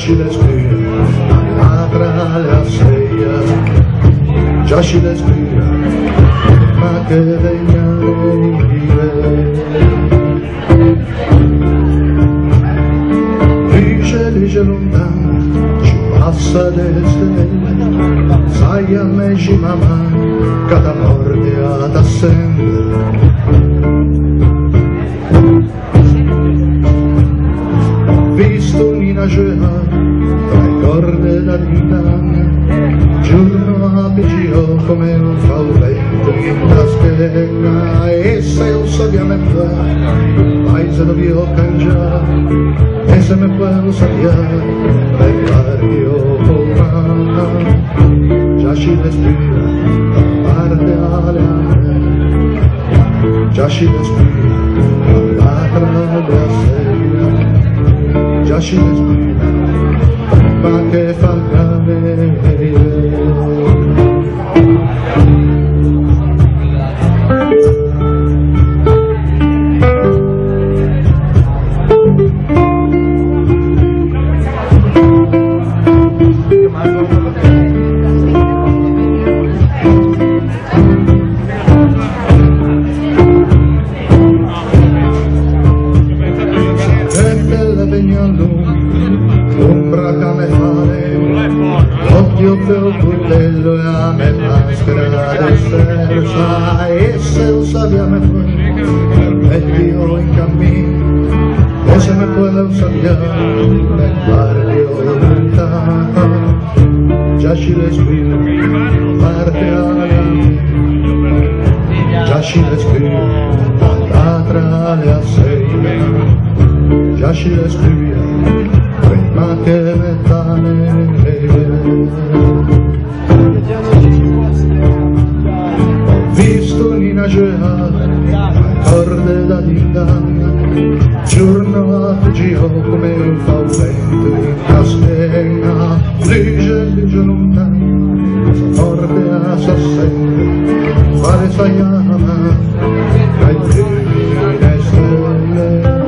si respira, tra le asseia, già si respira, ma che venga dice lontano, ci passa delle stelle, sai a me ci mamma, cada morte ad assente. Visto Nina Gea, tra i corde da dintana, giorno a pigio come un fauvento in la schiena, e se lo sappiamo paese dove io cangiare, e se me puedo salir del barrio romano, già si respira da parte alle altre, già si respira dall'altra della sera, già si respira, ma che fa cadere. L'ombra che me fare, l'occhio per il coltello e a me maschera di serza, e se lo sappiamo permettilo in cammino, e se me puedo sappiare nel barrio lontano, già si respira, parte alla già si respira, tra le asseia, già si respira, prima che mettane ho visto Nina Gea, corde da dindana, giorno a giro come un fauvento in la schiena, dice lontano, sa forte a s'assente, quale sai ama, tra i primi e stelle.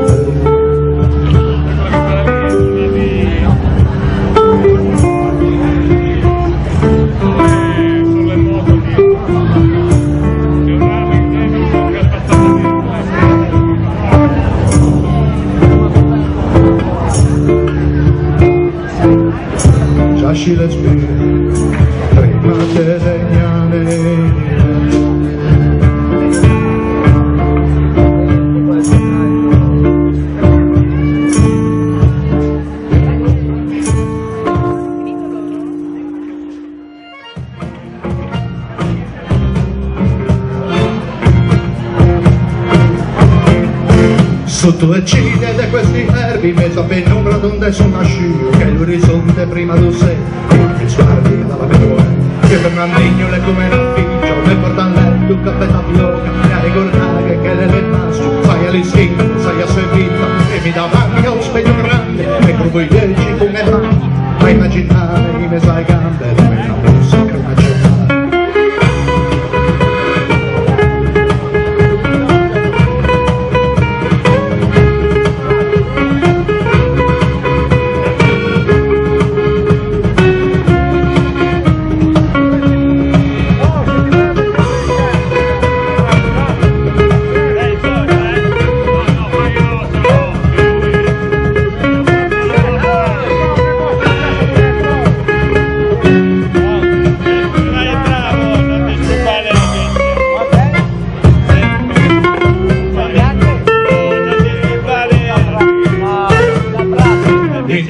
Già si respira, prima che legnane. Sotto le cime di questi nervi, in mezzo a penombra donde sono nasciuto, che l'orizzonte prima tu sei, che sguardi dalla memoria, che Fernandinho le come un figlio, le porta a letto, un caffè tapioca, e a ricordare che le masso, sai all'istinto, sai a servita, e mi davanti a un specchio grande, e provo i dieci con le mani, a immaginare i miei sai gambe, come una musica che una cena.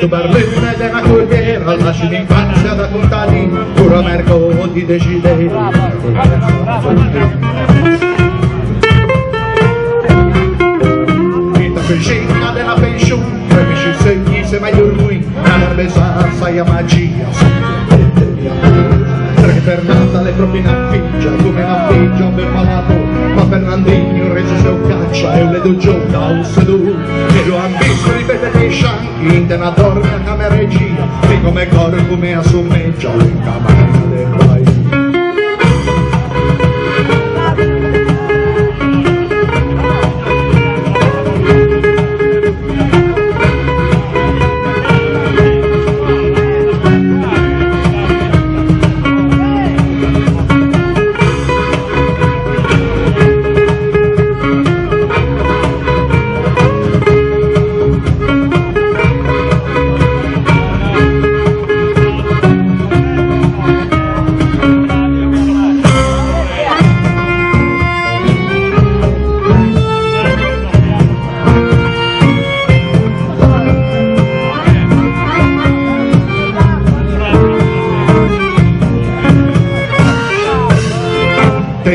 Berlino ed è una corriera, lasci l'infanzia da contadino, pure merco di decidere. Vita piscina della pensione, premisci segni se meglio lui, la nervesa sai a magia, tre Fernanda le proprie in affiggia, come in affiggia per malato, ma Fernandinho reso se un caccia e un ledo gioca un seduto, che lo han visto ripetere i scianchi, in una dormia cameregia, e come corpo come assomeggia in camera del paese.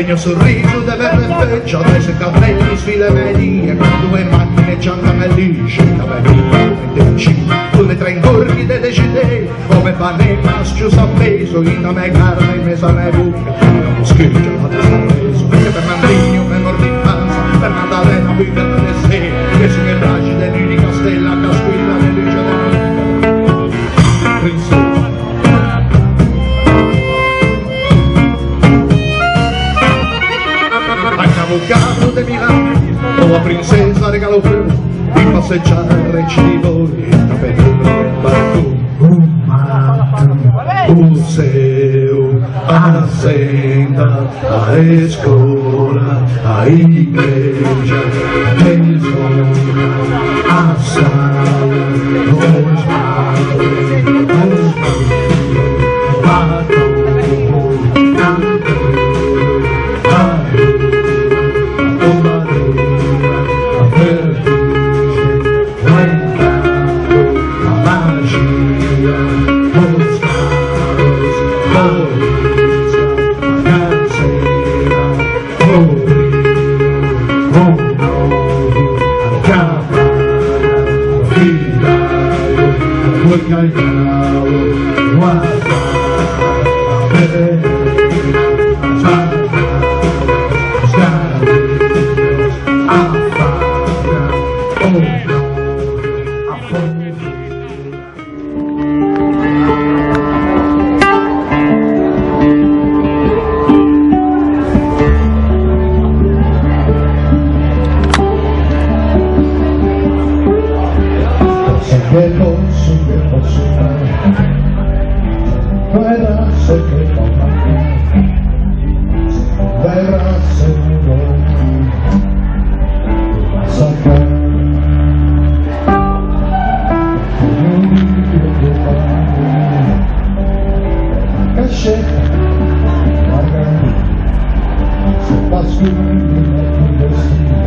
mio sorriso di verde feccia, dai sei capelli sfile medie, con due macchine giantamelli, scelta per tu le tre ingorghi de decidei, come panema schiuso appeso, in a me carne in mesa ne buca, non schifo la testa preso, perché per Mandrigno me mordi in panza, per Maddalena buca de sé, che su che bracci de Nini Castella, casquilla de luce de princesa. Avvocato de Milano, o la princesa regalò per di passeggiare di voi da Pedro del barco. Museo, a senda, a scuola, a igreja, nel sogno, a sala, o che posso fare, verrà se che verrà se non saprà, non dico che fare, che scelta, magari, se passo in un destino.